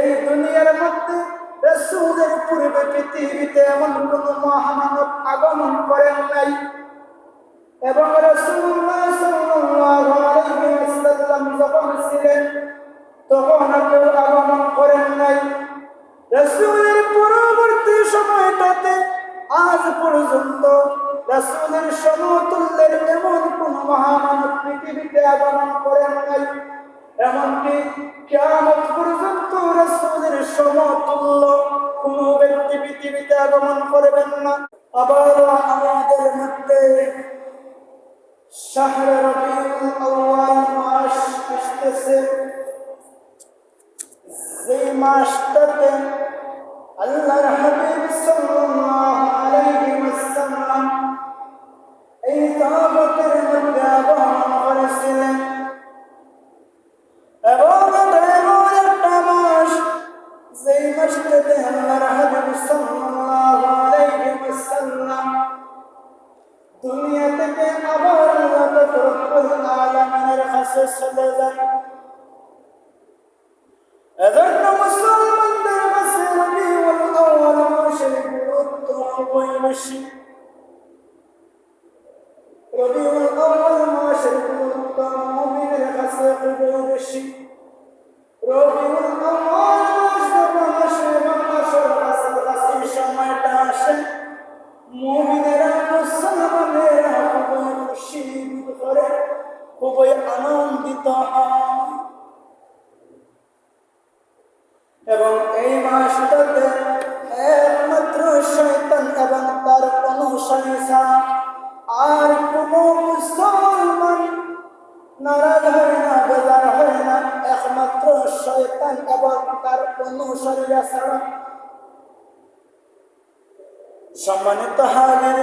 এই দুনিয়ার মধ্যে রাসূলের পূর্বে পৃথিবীতে এমন কোন মহামানব আগমন করেন নাই এবং রাসূলুল্লাহ সাল্লাল্লাহু আলাইহি ওয়াসাল্লাম যখন ছিলেন তখন কেউ আগমন করেন নাই। রাসূলের পরবর্তী সময়টাতে আজ পর্যন্ত রাসূলের সমতুল্যের এমন কোন মহামানব পৃথিবীতে আগমন করেন নাই। এমনকি কিয়ামত পর্যন্ত রাসূলের সমতুল্য কোন ব্যক্তি পৃথিবীতে আগমন করবেন না। আবার আমাদের মধ্যে শাহর রবিউল আউয়াল মাস আসতেছে, যে মাসটাতে আল্লাহর হাবিব সাল্লাল্লাহু আলাইহি ওয়াসাল্লাম এই তাবতের মধ্যে আগমন করেছিলেন এবং এমন একটা মাস যেই মাসটাতে আল্লাহর হাবিব সাল্লাল্লাহু আলাইহি ওয়াসাল্লাম দুনিয়া থেকে আবার আল্লাহ রব্বুল আলামিনের কাছে চলে যান। এজন্য মুসলমানদের কাছে রবিউল আউয়াল মাসের গুরুত্ব খুবই বেশি। রবিউল আউয়াল মাসের গুরুত্ব মুমিনের কাছে খুবই বেশি। রবিউল আউয়াল মাস যখন আসে এবং মাসের কাছাকাছি সময়টা আসে, মুমিনেরা মুসলমানেরা খুবই খুশি বোধ করে, খুবই আনন্দিত হয় এবং এই মাসটাতে একমাত্র শয়তান এবং তার অনুসারী ছাড়া আর কোনো মুসলমান নারাজ হয় না, বেজার হয় না, একমাত্র শয়তান এবং তার অনুসারীরা ছাড়া। সম্মানিত হাজির,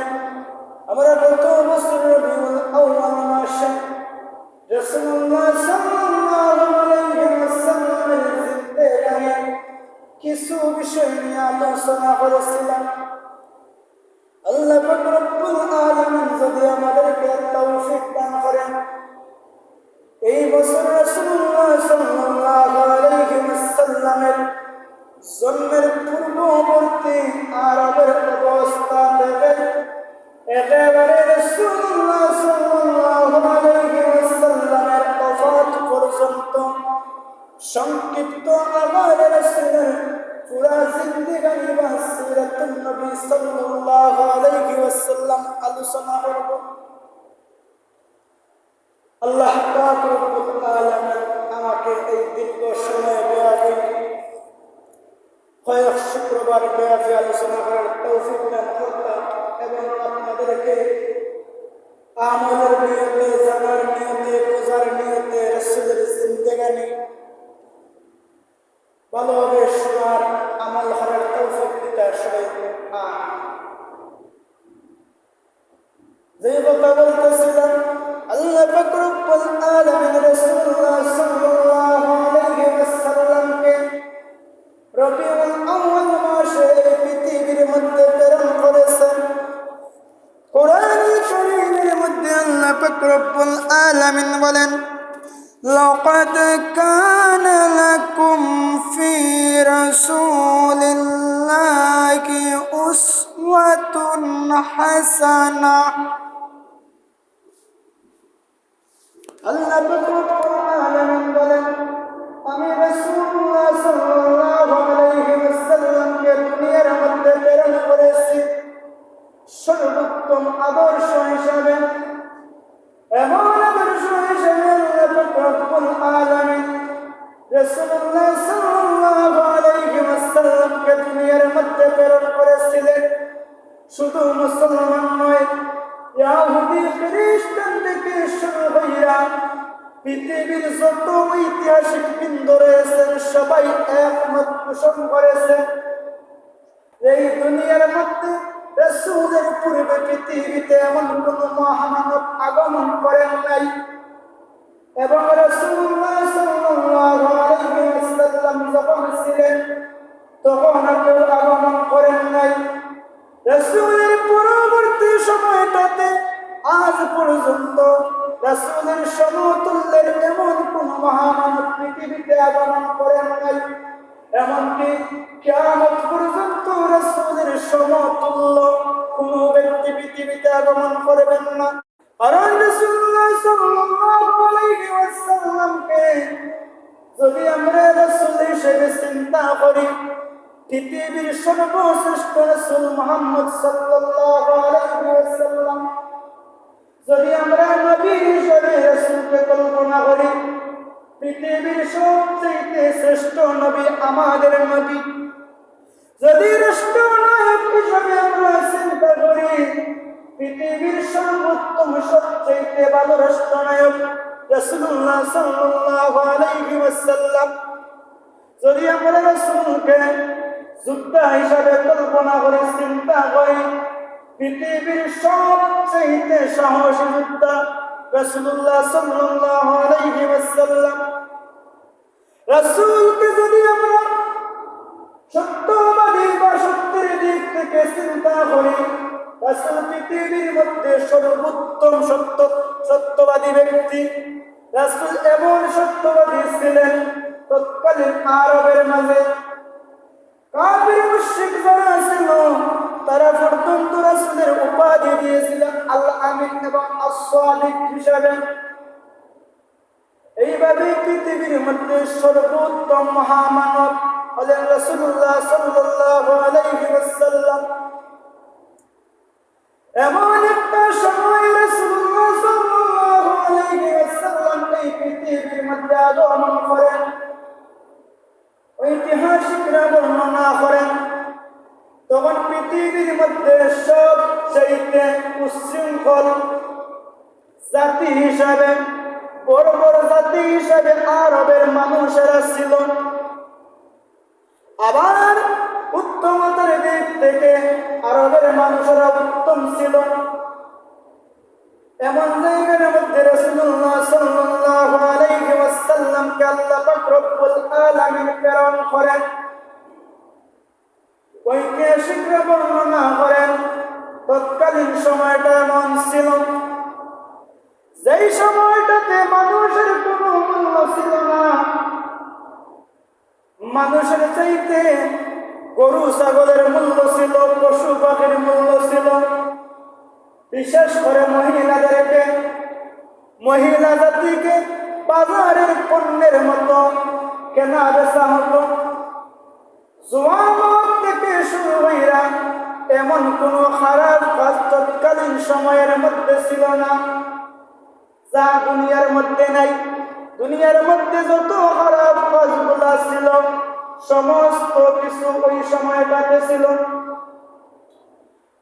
আমরা গত বছর রবিউল আউয়াল মাসে রাসূলুল্লাহ সাল্লাল্লাহু আলাইহি ওয়াসাল্লামের জিন্দেগানির কিছু বিষয় নিয়ে আলোচনা করেছিলাম। আল্লাহ পাক রব্বুল আলামিন যদি আমাদেরকে তৌফিক দান করেন, এই বছর রাসূলুল্লাহ সাল্লাল্লাহু আলাইহি ওয়াসাল্লামের জন্মের পূর্ববর্তী আরবের অবস্থা থেকে একেবারে রাসূলুল্লাহ সাল্লাল্লাহু আলাইহি ওয়াসাল্লামের ওফাত পর্যন্ত সংক্ষিপ্ত আমার রাসূলের পুরা জিন্দেগানি বা সিরাতুন নবী সাল্লাল্লাহু আলাইহি ওয়াসাল্লাম আলোচনা করব। আল্লাহ পাক রব্বুল আলামিন আমাকে এই দীর্ঘ সময় ব্যাপী কয়েক শুক্রবার ব্যাপী আলোচনা করার তৌফিক দান করতাম এবং আপনাদেরকে আমলের নিয়তে, জানার নিয়তে, বোঝার নিয়তে রাসূলের জিন্দেগানি ভালোভাবে শোনার, আমল করার তৌফিক দিতে সবাই যে কথা বলতেছিলাম, আল্লাহ পাক রব্বুল আলামিন রাসূলুল্লাহ সাল্লাল্লাহু আলাইহি ওয়াসাল্লামকে রবিউল আউয়াল মাসে পৃথিবীর মধ্যে প্রেরণ করেছেন। কোরআন কারীমের মধ্যে আল্লাহ পাক রব্বুল আলামিন বলেন, লাকাদ কানা লাকুম ফি রাসূলিল্লাহি উসওয়াতুন হাসানাহ। আল্লাহ পাক রব্বুল আলামিন বলেন, আমি রাসূলুল্লাহ সাল্লাল্লাহু আলাইহি ওয়াসাল্লামকে দুনিয়ার মধ্যে প্রেরণ করেছি সর্বোত্তম আদর্শ হিসাবে। এমন আদর্শ হিসাবে আল্লাহ পাক রব্বুল আলামিন রাসূলুল্লাহ সাল্লাল্লাহু আলাইহি ওয়াসাল্লামকে দুনিয়ার মধ্যে প্রেরণ করেছিলেন। শুধু মুসলমান নয়, ইহুদি খ্রিস্টান থেকে শুরু হইয়া পৃথিবীর যত ঐতিহাসিক বৃন্দ রয়েছেন সবাই একমত পোষণ করেছেন, এই দুনিয়ার মধ্যে রাসূলের পূর্বে পৃথিবীতে এমন কোন মহামানব আগমন করেন নাই এবং রাসূলুল্লাহ সাল্লাল্লাহু আলাইহি ওয়াসাল্লাম যখন ছিলেন তখন কেউ আগমন করেন নাই। রাসূলের পরবর্তী সময়টাতে আজ পর্যন্ত রাসূলের সমতুল্যের এমন কোন মহামানব পৃথিবীতে আগমন করেন নাই। এমনকি কিয়ামত পর্যন্ত রাসূলের সমতুল্য কোনো ব্যক্তি পৃথিবীতে আগমন করবেন না। কারণ রাসূলুল্লাহ সাল্লাল্লাহু আলাইহি ওয়াসাল্লামকে যদি আমরা রাসূল হিসেবে চিন্তা করি, পৃথিবীর সর্বশ্রেষ্ঠ রাসূল মুহাম্মদ সাল্লাল্লাহু আলাইহি ওয়াসাল্লাম, যদি আমরা নবী হিসেবে রাসূলকে কল্পনা করি, পৃথিবীর সবচেয়ে শ্রেষ্ঠ নবী আমাদের নবী। যদি রাষ্ট্রনায়ক হিসেবে আমরা চিন্তা করি, পৃথিবীর সর্বোত্তম সবচেয়ে ভালো রাষ্ট্রনায়ক রাসূলুল্লাহ সাল্লাল্লাহু আলাইহি ওয়াসাল্লাম। যদি আমরা রাসূলকে যোদ্ধা হিসাবে কল্পনা করে চিন্তা করি, পৃথিবীর সবচেয়ে সাহসী যোদ্ধা রাসূলুল্লাহ সাল্লাল্লাহু আলাইহি ওয়াসাল্লাম। রাসূলকে যদি আমরা সত্যবাদী বা সত্যের দিক থেকে চিন্তা করি, রাসূল পৃথিবীর মধ্যে সর্বোত্তম সত্যবাদী ব্যক্তি। রাসূল এমন সত্যবাদী ছিলেন, তৎকালীন আরবের মাঝে কাফির মুশরিক যারা ছিল তারা পর্যন্ত রাসূলের উপাধি দিয়েছিলেন আল আমিন এবং as-সাদিক হিসাবে। এইভাবে পৃথিবীর মধ্যে সর্বোত্তম মহামানব হলেন রাসূলুল্লাহ সাল্লাল্লাহু আলাইহি ওয়াসাল্লাম। এমন একটা সময় রাসূলুল্লাহ সাল্লাল্লাহু আলাইহি ওয়াসাল্লাম এই পৃথিবীর মধ্যে আগমন করেন। ঐতিহাসিকরা বর্ণনা করেন, তখন পৃথিবীর মধ্যে সবচেয়ে উচ্ছৃঙ্খল জাতি হিসাবে, বড় বড় জাতি হিসাবে আরবের মানুষেরা ছিল। আবার উত্তমতার দিক থেকে আরবের মানুষেরা উত্তম ছিল। এমন জায়গার মধ্যে রাসূলুল্লাহ সাল্লাল্লাহু আলাইহি ওয়াসাল্লামকে আল্লাহ পাক রব্বুল আলামিন প্রেরণ করেন। ঐতিহাসিকরা বর্ণনা করেন, তৎকালীন সময়টা এমন ছিল, যেই সময়টাতে মানুষের কোনো মূল্য ছিল না। মানুষের চাইতে গরু ছাগলের মূল্য ছিল, পশু পাখির মূল্য ছিল। বিশেষ করে মহিলা জাতিকে বাজারের পণ্যের মতো কেনা বেচা হতো। জওয়ান থেকে শুরু হইয়া এমন কোনো খারাপ কাজ তৎকালীন সময়ের মধ্যে ছিল না যা দুনিয়ার মধ্যে নাই। দুনিয়ার মধ্যে যত খারাপ কাজগুলা ছিল সমস্ত কিছু ওই সময়টাতে ছিল।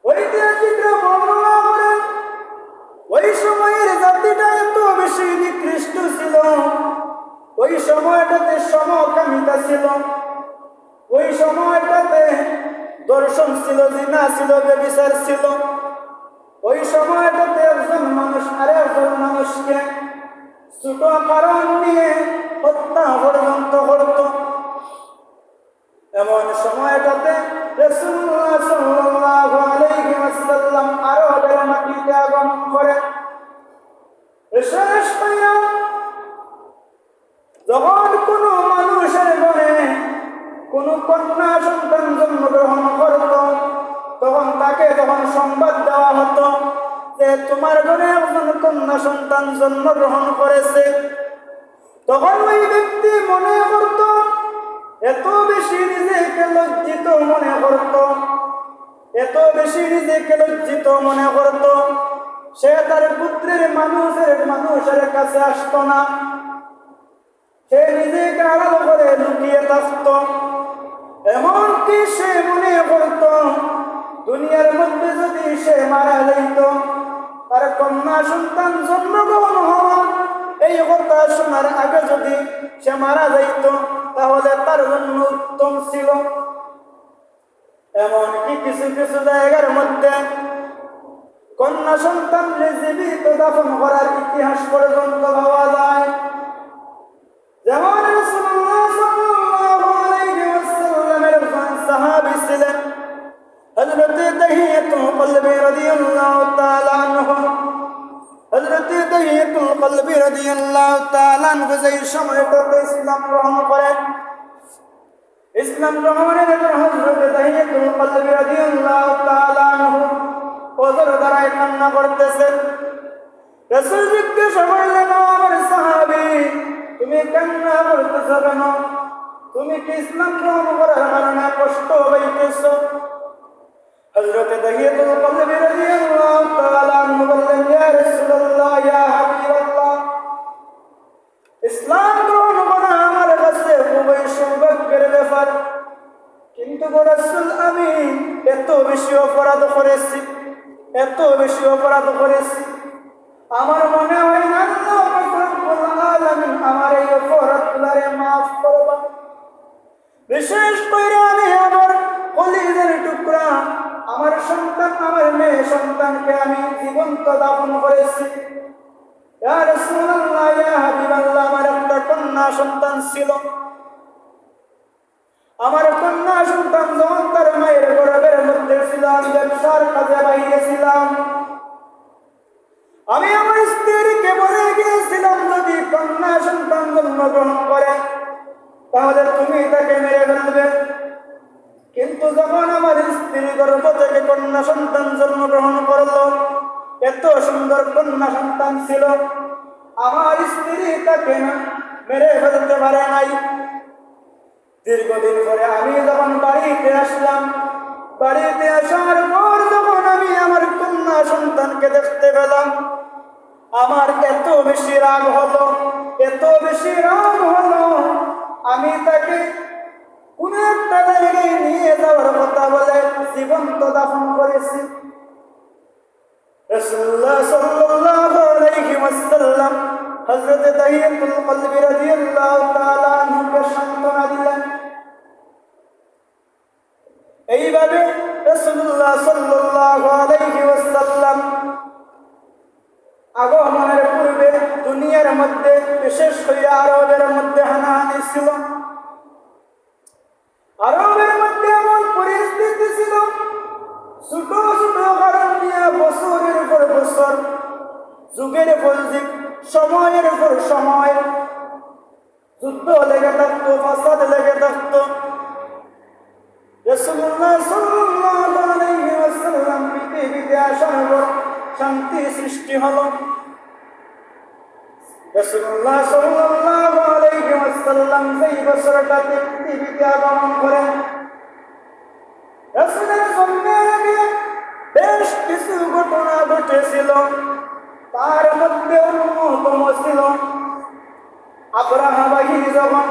ঐতিহাসিকরা বর্ণনা করেন, ওই সময়ের জাতিটা এত বেশি নিকৃষ্ট ছিল, ওই সময়টাতে সমকামিতা ছিল, ওই সময়টাতে দর্শন ছিল, জিনা ছিল, ব্যভিচার ছিল। ওই সময়টাতে একজন মানুষ আরেকজন মানুষকে ছোট কারণ নিয়ে হত্যা পর্যন্ত করত। এমন সময়টাতে রাসূলুল্লাহ সাল্লাল্লাহু আলাইহি ওয়াসাল্লাম আরবের মাটিতে আগমন করেন। শেষ হইয়া যখন কোনো মানুষের ঘরে কোনো কন্যা সন্তান জন্মগ্রহণ করত, তখন তাকে যখন সংবাদ দেওয়া হতো যে তোমার ঘরে একজন কন্যা সন্তান জন্মগ্রহণ করেছে, তখন ওই ব্যক্তি মনে করত, এত বেশি নিজেকে লজ্জিত মনে করত, এত বেশি নিজেকে লজ্জিত মনে করত, সে তার পুত্রের মানুষের কাছে আসতো না। সে নিজেকে আড়াল করে লুকিয়ে থাকত। এমনকি সে মনে করত দুনিয়ার মধ্যে যদি সে মারা যাইত, তার কন্যা সন্তান জন্মগ্রহণ হওয়া এই কথা শোনার আগে যদি সে মারা যাইত তাহলে তার জন্য উত্তম ছিল। এমনকি কিছু কিছু জায়গার মধ্যে কন্যা সন্তানকে জীবিত দাফন করার ইতিহাস পর্যন্ত পাওয়া যায়। যেমন রাসূলুল্লাহ সাল্লাল্লাহু আলাইহি ওয়াসাল্লামের একজন সাহাবী ছিলেন হযরত দাহিয়াতুল কলবি রাদিয়াল্লাহু তাআলা আনহু। হযরত দাহিয়াতুল কলবি রাদিয়াল্লাহু তাআলা আনহু যেই সময়টাতে ইসলাম গ্রহণ করেন, ইসলাম গ্রহণের পর হযরত তাহিয়াতুল কলবি রাদিয়াল্লাহু তাআলা আনহু ওযর দ্বারায় কান্না করতেছেন। রাসূল জিজ্ঞাসা করলেন, আমার সাহাবী, তুমি কান্না করতেছ কেন? তুমি কি ইসলাম গ্রহণ করার কারণে কষ্ট পাইতেছ? হযরত তাহিয়াতুল কলবি রাদিয়াল্লাহু তাআলা আনহু বললেন, ইয়া রাসূলুল্লাহ, ইয়া হাবিবাল্লাহ, ইসলাম গ্রহণ করা আমার কাছে খুবই সৌভাগ্যের ব্যাপার, কিন্তু গো রাসূল, আমি এত বেশি অপরাধ করেছি, এত বেশি অপরাধ করেছি, আমার মনে হয় না আল্লাহ পাক রব্বুল আলামিন আমার এই অপরাধগুলোরে মাফ করবেন। বিশেষ করে আমি আমার কলিজার টুকরা, আমার সন্তান, আমার মেয়ে সন্তানকে আমি জীবন্ত দাফন করেছি। ইয়া রাসূলুল্লাহ, ইয়া হাবিবাল্লাহ, আমার একটা কন্যা সন্তান ছিল। আমার কন্যা সন্তান যখন তার মায়ের গর্ভের মধ্যে ছিল, আমি ব্যবসার কাজে বাইরে ছিলাম। আমি আমার স্ত্রীকে বলে গিয়েছিলাম, যদি কন্যা সন্তান জন্মগ্রহণ করে তাহলে তুমি তাকে মেরে ফেলবে। কিন্তু যখন আমার স্ত্রী গর্ভ থেকে কন্যা সন্তান জন্মগ্রহণ করলো, এত সুন্দর কন্যা সন্তান ছিল, আমার স্ত্রী তাকে মেরে ফেলতে পারে নাই। দীর্ঘদিন পরে আমি যখন বাড়িতে আসলাম, বাড়িতে আসার পর যখন আমি আমার কন্যা সন্তানকে দেখতে পেলাম, আমার এত বেশি রাগ হলো, এত বেশি রাগ হলো, আমি তাকে কোন একটা জায়গায় নিয়ে যাওয়ার কথা বলে জীবন্ত দাফন করেছি। রাসূলুল্লাহ সাল্লাল্লাহু আলাইহি ওয়াসাল্লাম হযরত তাহিয়াতুল কলবি রাদিয়াল্লাহু তাআলা আনহুকে সান্ত্বনা দিলেন। এইভাবে রাসূলুল্লাহ সাল্লাল্লাহু আলাইহি ওয়াসাল্লাম আগমনের পূর্বে দুনিয়ার মধ্যে, বিশেষ করে আরবের মধ্যে হানাহানি ছিল। আরবের মধ্যে এমন পরিস্থিতি ছিল, ছোট ছোট কারণ নিয়ে বছরের পর বছর, যুগের পর যুগ, সময়ের পর সময় যুদ্ধ লেগে থাকতো, ফাসাদ লেগে থাকতো। রাসূলুল্লাহ সাল্লাল্লাহু আলাইহি ওয়াসাল্লাম পৃথিবীতে আসার পর শান্তি সৃষ্টি হলো। রাসূলুল্লাহ সাল্লাল্লাহু আলাইহি ওয়াসাল্লাম যেই বছরটাতে পৃথিবীতে আগমন করেন, রাসূলের জন্মের আগে বেশ কিছু ঘটনা ঘটেছিল। তার মধ্যে অন্যতম ছিল আবরাহা বাহিনী যখন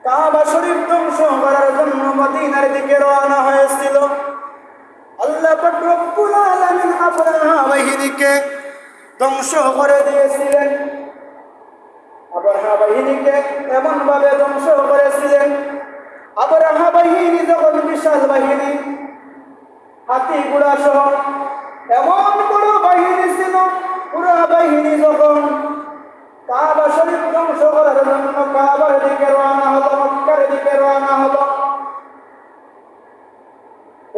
কাবা শরীফ ধ্বংস করার জন্য মদিনার দিকে রওনা হয়েছিল, আল্লাহ পাক রব্বুল আলামিন আবরাহা বাহিনীকে ধ্বংস করে দিয়েছিলেন। আবরাহা বাহিনীকে এমন ভাবে ধ্বংস করেছিলেন, আবরাহা বাহিনী যখন বিশাল বাহিনী, হাতি ঘোড়া সহ এমন বড় বাহিনী ছিল, পুরো বাহিনী যখন কাবা শরীফ ধ্বংস করার জন্য কাবার দিকে রওনা হলো, মক্কার দিকে রওনা হলো,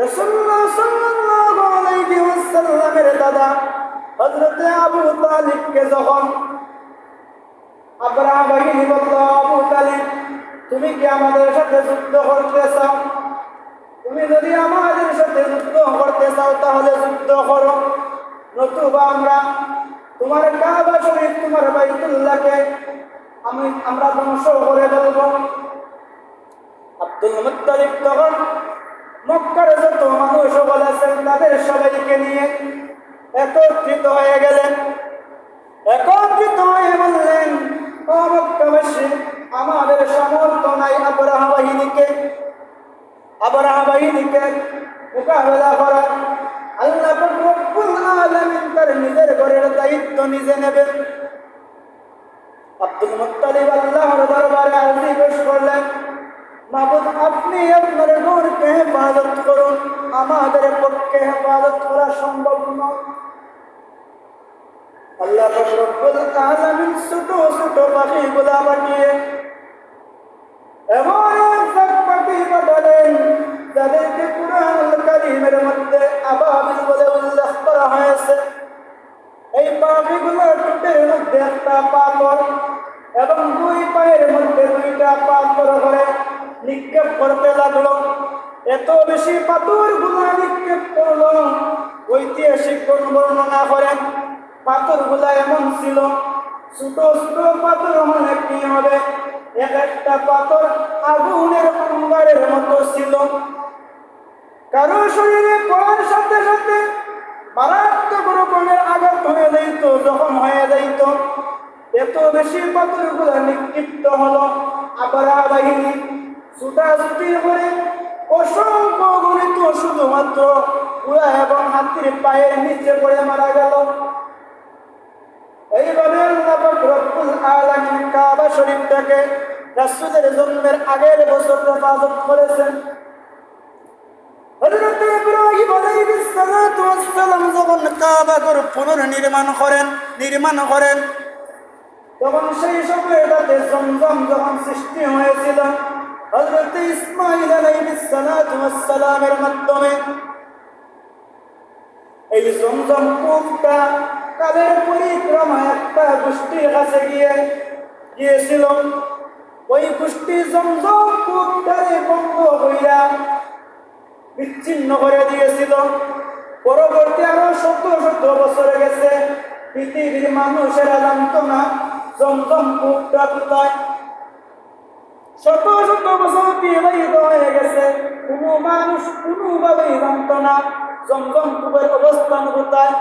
রাসূলুল্লাহ সাল্লাল্লাহু আলাইহি ওয়াসাল্লামের দাদা হযরত আবু তালিবকে যখন আবরাহা বাহিনী বলল, আবু তালিব, তুমি কি আমাদের সাথে যুদ্ধ করতে চাও? তুমি যদি আমাদের সাথে যুদ্ধ করতে চাও তাহলে যুদ্ধ করো, নতুবা আমরা তোমার কাবা শরীফ, তোমার বাইতুল্লাহকে আমরা ধ্বংস করে ফেলব। আব্দুল মুত্তালিব তখন মক্কার যত মানুষ আছেন তাদের সবাইকে নিয়ে একত্রিত হয়ে গেলেন। একত্রিত হয়ে বললেন, ও মক্কাবাসী, আমাদের সামর্থ্য নাই আবরাহা বাহিনীকে মোকাবেলা করার। আল্লাহ পাক রব্বুল আলামিন তার নিজের ঘরের দায়িত্ব নিজে নেবেন। আব্দুল মুত্তালিব আল্লাহর দরবারে আরজি পেশ করলেন, মাবুদ, আপনি আপনার ঘরকে হেফাজত করুন, আমাদের পক্ষে হেফাজত করা সম্ভব নয়। আল্লাহ পাক রব্বুল আলামিন ছোট ছোট পাখিগুলা পাঠিয়ে এমন এক পাখি পাঠালেন যাদেরকে কুরআনুল কারীমের মধ্যে আবাবিল বলে উল্লেখ করা হয়েছে। এই পাখিগুলোর ঠোঁটের মধ্যে একটা পাথর এবং দুই পায়ের মধ্যে দুইটা পাথর করে নিক্ষেপ করতে লাগলো। এত বেশি পাথরগুলা নিক্ষেপ করলো, ঐতিহাসিক বর্ণনা করেন পাথরগুলা এমন ছিল, ছোট ছোট পাথর হলে কি হবে, এক একটা পাথর আগুনের অঙ্গারের মতো ছিল। কারো শরীরে পড়ার সাথে সাথে মারাত্মক রকমের আঘাত হয়ে যাইত, জখম হয়ে যাইত। এত বেশি পাথরগুলা নিক্ষিপ্ত হলো। আবরা বাহিনী ছুটাছুটি করে অসংখ্য গণিত শুধুমাত্র ঘোড়া এবং হাতির পায়ের নিচে পড়ে মারা গেল। এইভাবে আল্লাহ পাক রব্বুল আলামিন কাবা শরীফটাকে রাসূলের জন্মের আগের বছর হেফাজত করেছেন। হযরত ইব্রাহিম আলাইহিস সালাতু ওয়াস সালাম যখন কাবা ঘর পুনর্নির্মাণ করেন তখন সেই সময়টাতে জমজম যখন সৃষ্টি হয়েছিল হযরত ইসমাঈল আলাইহিস সালাতু ওয়াস সালামের মাধ্যমে, এই জমজম কূপটা কালের পরিক্রমা একটা গোষ্ঠীর কাছে গিয়েছিল। ওই গোষ্ঠী জমজম কূপটারে বন্ধ হইয়া বিচ্ছিন্ন করে দিয়েছিল। পরবর্তী আরো শত শত বছর গেছে, পৃথিবীর মানুষেরা জানত না জমজম কূপটা কোথায়। শত শত বছর অতিবাহিত হয়ে গেছে, কোনো মানুষ কোনোভাবেই জানত না জমজম কূপের অবস্থান কোথায়।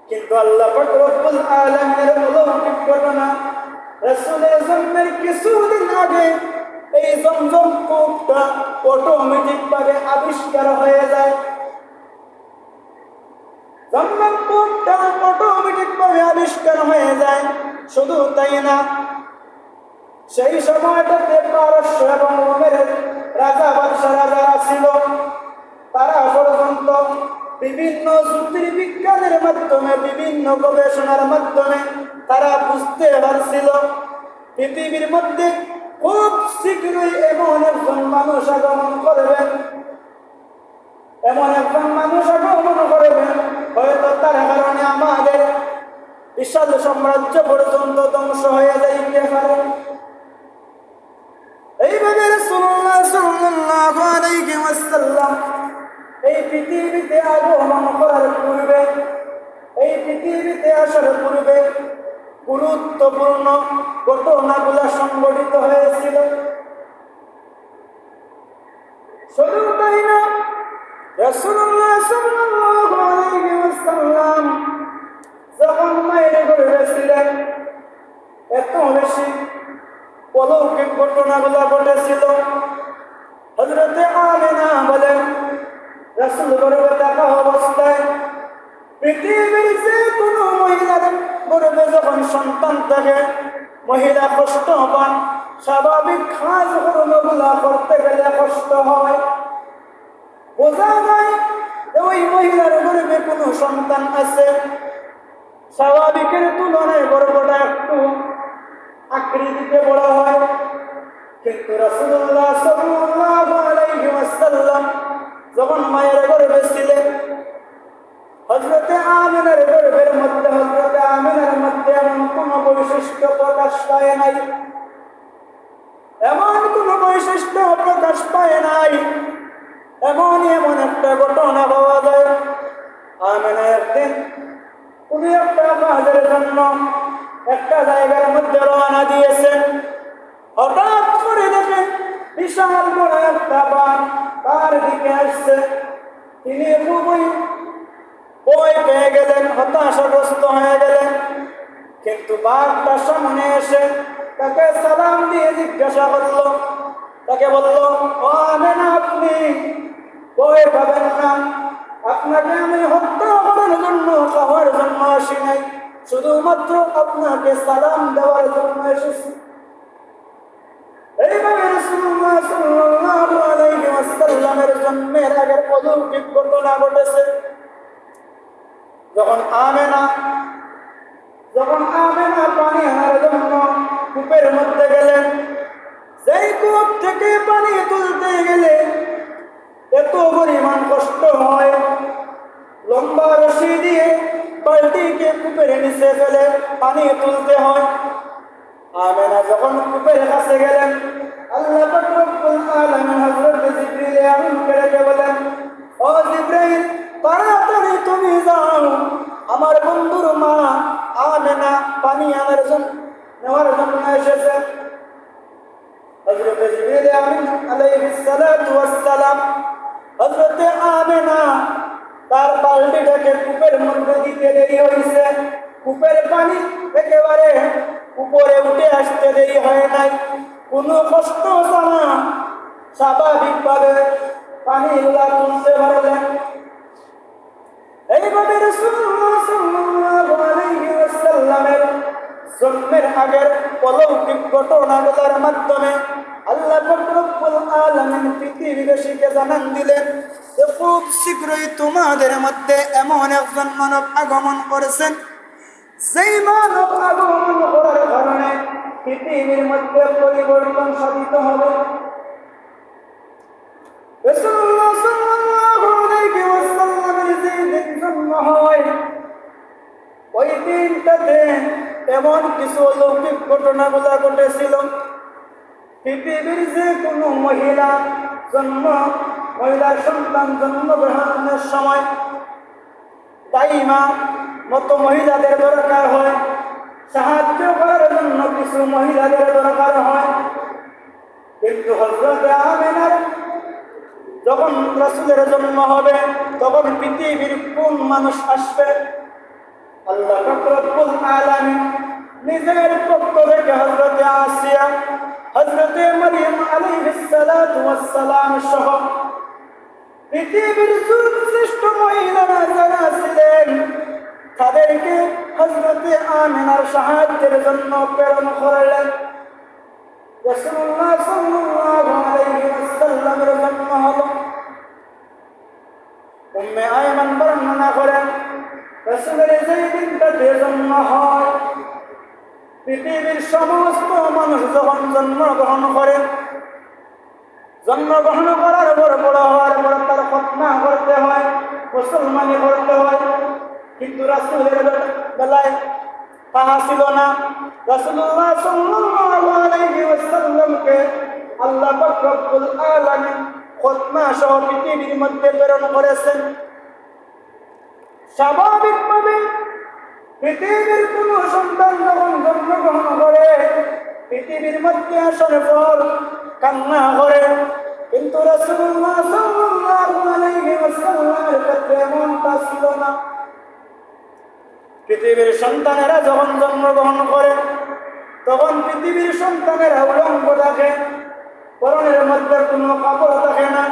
কিন্তু আল্লাহ পাক রব্বুল আলামিনের অলৌকিক ঘটনা, রাসূলের জন্মের কিছুদিন আগে এই জমজম কূপটা অটোমেটিক ভাবে আবিষ্কার হয়ে যায়। জমজম কূপটা অটোমেটিক ভাবে আবিষ্কার হয়ে যায়। শুধু তাই না, সেই সময়টাতে পারস্য এবং রোমের রাজা বাদশাহরা যারা ছিল তারা পর্যন্ত বিভিন্ন জ্যোতির্বিজ্ঞানের মাধ্যমে, বিভিন্ন গবেষণার মাধ্যমে তারা বুঝতে পারছিল পৃথিবীর মধ্যে খুব শীঘ্রই এমন একজন মানুষ আগমন করবেন, হয়তো তার কারণে আমাদের বিশাল সাম্রাজ্য পর্যন্ত ধ্বংস হয়ে যাইতে পারে। এইভাবে রাসূলুল্লাহ সাল্লাল্লাহু আলাইহি ওয়াসাল্লাম এই পৃথিবীতে আগমন করার পূর্বে, এই পৃথিবীতে আসার পূর্বে গুরুত্বপূর্ণ ঘটনাগুলো সংঘটিত হয়েছিল। শুধু তাই না, রাসূলুল্লাহ সাল্লাল্লাহু আলাইহি ওয়াসাল্লাম যখন মায়ের গর্ভে ছিলেন এত বেশি অলৌকিক ঘটনাগুলো ঘটেছিল। হযরতে আমিনা বলেন, রাসূল গর্ভে থাকা অবস্থায় পৃথিবীর যে কোনো মহিলার গর্ভে যখন সন্তান থাকে মহিলা কষ্ট পান, স্বাভাবিক কাজ কর্মগুলা করতে গেলে কষ্ট হয়। বোঝা যায় যে ওই মহিলার গর্ভে কোনো সন্তান আছে। স্বাভাবিকের তুলনায় গর্ভটা একটু আকৃতিতে বড় হয়। কিন্তু রাসূলুল্লাহ সাল্লাল্লাহু আলাইহি ওয়াসাল্লাম যখন মায়ের গর্ভে ছিলেন, হযরতে আমিনার গর্ভের মধ্যে, হযরতে আমিনার মধ্যে এমন কোন বৈশিষ্ট্য প্রকাশ পায় নাই, এমন কোন বৈশিষ্ট্য প্রকাশ পায় নাই। এমন একটা ঘটনা পাওয়া যায়, আমিনা একদিন কোন একটা কাজের জন্য একটা জায়গার মধ্যে রওনা দিয়েছেন। হঠাৎ করে দেখেন বিশাল বড় একটা বাঘ তার দিকে আসছে। তিনি খুবই ভয় পেয়ে গেলেন, হতাশাগ্রস্ত হয়ে গেলেন। কিন্তু বাঘটার সামনে এসে তাকে সালাম দিয়ে জিজ্ঞাসা করলো, তাকে বলল, ও আমিনা, আপনি ভয় পাবেন না, আপনাকে আমি হত্যা করার জন্য, খাওয়ার জন্য আসি নাই, শুধুমাত্র আপনাকে সালাম দেওয়ার জন্য এসেছি। এইভাবে রাসূলুল্লাহ সাল্লাল্লাহু আলাইহি ওয়াসাল্লামের জন্মের আগের অলৌকিক ঘটনা ঘটেছে। যখন আমেনা পানি আনার জন্য কূপের মধ্যে গেলেন, সেই কূপ থেকে পানি তুলতে গেলে এত পরিমাণ কষ্ট হয়, লম্বা রশি দিয়ে বালতিকে কূপের নিচে ফেলে পানি তুলতে হয়। আমেনা যখন কূপের কাছে গেলেন, আল্লাহ পাক রব্বুল আলামিন হযরত জিবরিল আমিনকে ডেকে বলেন, ও জিবরাইল, তাড়াতাড়ি তুমি যাও, আমার বন্ধুর মা আমেনা পানি আনার জন্য নেওয়ার জন্য এসেছে। হযরত জিবরিল আমিন আলাইহিস সালাতু ওয়াস সালাম হযরত আমেনা তার বালতিটাকে কূপের মধ্যে দিতে দেরি হয়েছে। কূপের পানি একেবারে উপরে উঠে আসতে দেরি হয় নাই, কোনো কষ্ট ছাড়া স্বাভাবিকভাবে পানিগুলা তুলতে পারলেন। এইভাবে রাসূলুল্লাহ সাল্লাল্লাহু আলাইহি ওয়াসাল্লামের জন্মের আগের অলৌকিক ঘটনাগুলোর মাধ্যমে আল্লাহ পাক রব্বুল আলামিন পৃথিবীবাসীকে জানান দিলেন যে খুব শীঘ্রই তোমাদের মধ্যে এমন একজন মানব আগমন করেছেন, সেই মানব আগমন করার কারণে পৃথিবীর মধ্যে পরিবর্তন সাধিত হবে। রাসূলুল্লাহ সাল্লাল্লাহু আলাইহি ওয়াসাল্লামের যেদিন জন্ম হয়, ওই দিনটাতে এমন কিছু অলৌকিক ঘটনাগুলো ঘটেছিল। পৃথিবীর যে কোনো মহিলার সন্তান জন্মগ্রহণের সময় দাইমা মতো মহিলাদের দরকার হয়, সাহায্য করার জন্য কিছু মহিলাদের দরকার হয়। কিন্তু হযরত আমেনার যখন রাসূলের জন্ম হবে, তখন পৃথিবীর কোন মানুষ আসবে? আল্লাহ পাক রব্বুল আলামিন নিজের পক্ষ থেকে হযরত আসিয়া, হযরত মারইয়াম আলাইহিস সালাতু ওয়াস সালাম সহ পৃথিবীর শ্রেষ্ঠ মহিলারা যারা ছিলেন, তাদেরকে হযরত আমিনার সাহায্যের জন্য প্রেরণ করলেন। রাসূলুল্লাহ সাল্লাল্লাহু আলাইহি ওয়াসাল্লামের জন্ম হলো। উম্মে আয়মান বর্ণনা করেন, রাসূলের যেই দিনটাতে জন্ম হয়, পৃথিবীর সমস্ত মানুষ যখন জন্মগ্রহণ করেন, জন্মগ্রহণ করার পর বড় হওয়ার পর তার খতনা করতে হয়, মুসলমানি করতে হয়। কিন্তু রাসূলের বেলায় তাহা ছিল না। রাসূলুল্লাহ সাল্লাল্লাহু আলাইহি ওয়াসাল্লামকে আল্লাহ পাক রব্বুল আলামিন খতনা সহ পৃথিবীর মধ্যে প্রেরণ করেছেন। স্বাভাবিকভাবে পৃথিবীর কোন সন্তান যখন জন্মগ্রহণ করে, পৃথিবীর মধ্যে আসার পর কান্না করে। কিন্তু রাসূলুল্লাহ সাল্লাল্লাহু আলাইহি ওয়াসাল্লামের ক্ষেত্রে এমনটা ছিল না। পৃথিবীর সন্তানেরা যখন জন্মগ্রহণ করে, তখন পৃথিবীর সন্তানেরা উলঙ্গ থাকে, পরনের মধ্যে কোনো কাপড় থাকে না।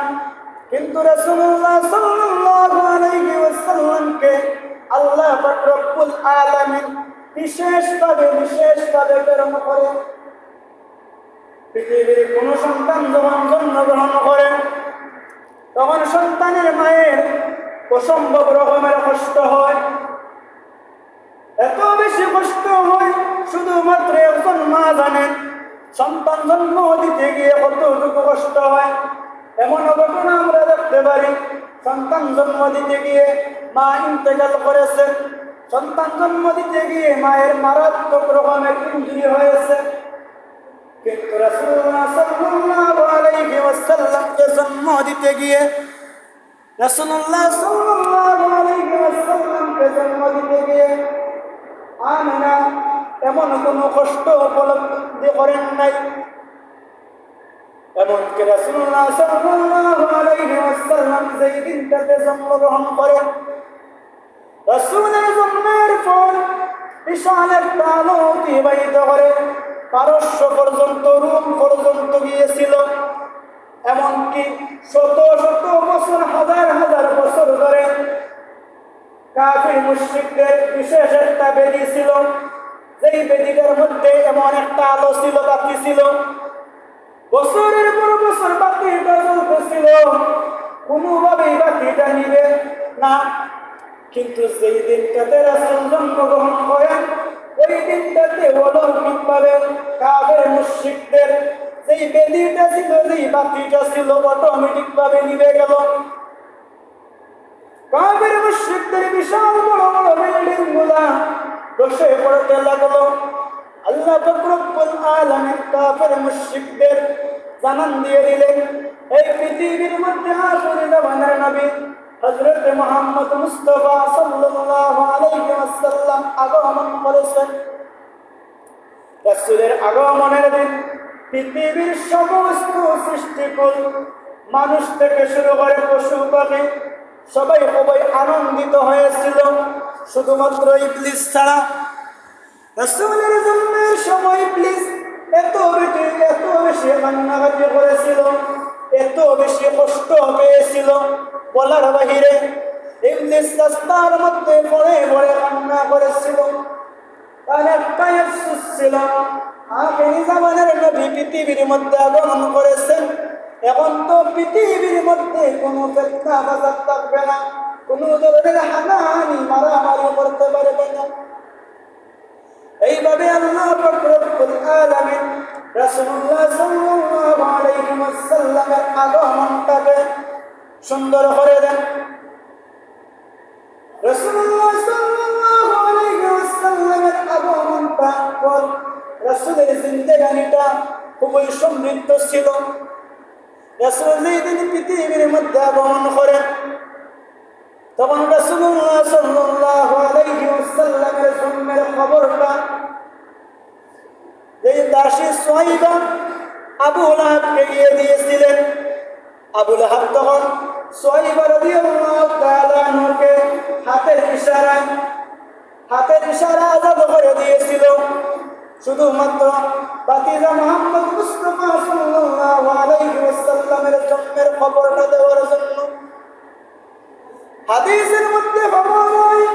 কিন্তু রাসূলুল্লাহ সাল্লাল্লাহু আলাইহি ওয়াসাল্লামকে আল্লাহ পাক রব্বুল আলামিন বিশেষভাবে প্রেরণ করে। পৃথিবীর কোন সন্তান যখন জন্মগ্রহণ করে, তখন সন্তানের মায়ের অসম্ভব রকমের কষ্ট হয়। এত বেশি কষ্ট হয়, শুধুমাত্র একজন মা জানেন সন্তান জন্ম দিতে গিয়ে কতটুকু কষ্ট হয়। এমন ঘটনা আমরা দেখতে পারি, সন্তান জন্ম দিতে গিয়ে মা ইন্তেকাল করেছে, সন্তান জন্ম দিতে গিয়ে মায়ের মারাত্মক রকমের ইনজুরি হয়েছে। কিন্তু রাসূলুল্লাহ সাল্লাল্লাহু আলাইহি ওয়াসাল্লামকে জন্ম দিতে গিয়ে আমিনা এমন কোনো কষ্ট উপলব্ধি করেন নাই। এমনকি রাসূলুল্লাহ সাল্লাল্লাহু আলাইহি ওয়াসাল্লাম যেই দিনটাতে জন্মগ্রহণ করেন, রাসূলের জন্মের পর বিশাল একটা আলো অতিবাহিত করে পারস্য পর্যন্ত, রোম পর্যন্ত গিয়েছিল। এমনকি শত শত বছর, হাজার হাজার বছর ধরে কাফির মুশরিকদের বিশেষ একটা বেদি ছিল, যেই বেদিটার মধ্যে এমন একটা আলো ছিল, বাতি ছিল। বছরের পর বছর বাতিটা জ্বলতেছিল, কোনোভাবেই বাতিটা নিবে না। কিন্তু যেই দিনটাতে রাসূল জন্মগ্রহণ করেন, ওই দিনটাতে অলৌকিকভাবে কাফির মুশরিকদের যেই বেদিটা ছিল, যেই বাতিটা ছিল, অটোমেটিক ভাবে নিভে গেল। কাফির মুশরিকদের বিশাল বড় বড় বিল্ডিং গুলা বসে পড়তে লাগলো। আল্লাহ পাক রব্বুল আলামিন কাফির মুশরিকদের জানান দিয়ে দিলেন এই পৃথিবীর মধ্যে আখেরি জামানার নবী হযরত মুহাম্মদ মুস্তাফা সাল্লাল্লাহু আলাইহি ওয়াসাল্লাম আগমন করেছেন। রাসূলের আগমনের দিন পৃথিবীর সমস্ত সৃষ্টিকুল মানুষ থেকে শুরু করে পশু পাখি সবাই খুবই আনন্দিত হয়েছিল, শুধুমাত্র ইবলিস ছাড়া। রাসূলের জন্মের সময় ইবলিস এত বেশি কান্নাকাটি করেছিল, এত বেশি কষ্ট পেয়েছিল বলার বাহিরে। ইবলিস রাস্তার মধ্যে পড়ে পড়ে কান্না করেছিল। তার একটাই আফসোস ছিল, আখেরি জামানের নবী পৃথিবীর মধ্যে আগমন করেছেন, এখন তো পৃথিবীর মধ্যে কোনো ফিতনা ফাসাদ থাকবে না, কোনো ধরনের হানাহানি মারামারি করতে পারবে না। এইভাবে আল্লাহ পাক রব্বুল আলামিন রাসূলুল্লাহ সাল্লাল্লাহু আলাইহি ওয়াসাল্লামের আগমনটাকে সুন্দর করে দেন। রাসূলুল্লাহ সাল্লাল্লাহু আলাইহি ওয়াসাল্লামের আগমনটা পর রাসূলের জিন্দেগানিটা খুবই সমৃদ্ধ ছিল। রাসূল যেদিন পৃথিবীর মধ্যে আগমন করেন তখন রাসূলুল্লাহ সাল্লাল্লাহু আলাইহি ওয়াসাল্লামের জন্মের খবরটা যেই দাসী সুহাইবা আবু লাহাবকে দিয়ে দিয়েছিলেন। আবু লাহাব তখন সুহাইবা রাদিয়াল্লাহু তাআলা আনহাকে হাতের ইশারা আজাদ করে দিয়েছিল, শুধুমাত্র বাতিজা মুহাম্মদ মুস্তাফা সাল্লাল্লাহু আলাইহি ওয়াসাল্লামের জন্মের খবরটা দেওয়ার জন্য। হাদিসের মধ্যে খবর হয়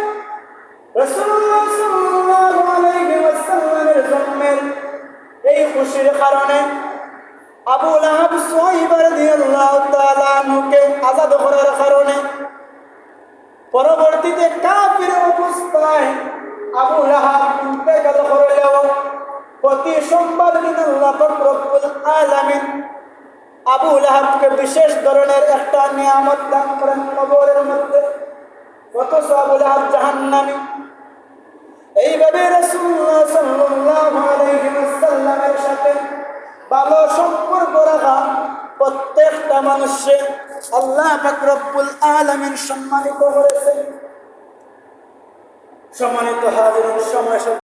রাসূলুল্লাহ সাল্লাল্লাহু আলাইহি ওয়াসাল্লামের জন্মের এই খুশির কারণে আবু লাহাব সুহাইবা রাদিয়াল্লাহু তাআলা আনহুকে আজাদ করার কারণে পরবর্তীতে কাফির অবস্থায় আবু লাহাব ইন্তেকাল করলেও প্রতি সোমবার দিন আল্লাহ পাক রব্বুল আলামিন আবু লাহাবকে বিশেষ ধরনের একটা নিয়ামত দান করেন কবরের মধ্যে, অথচ আবু লাহাব জাহান্নামী। এইভাবে রাসূলুল্লাহ সাল্লাল্লাহু আলাইহি ওয়াসাল্লামের সাথে ভালো সম্পর্ক রাখা প্রত্যেকটা মানুষের আল্লাহ পাক রব্বুল আলামিন সম্মানিত করেছেন। সম্মানিত হাজিরিন, সময়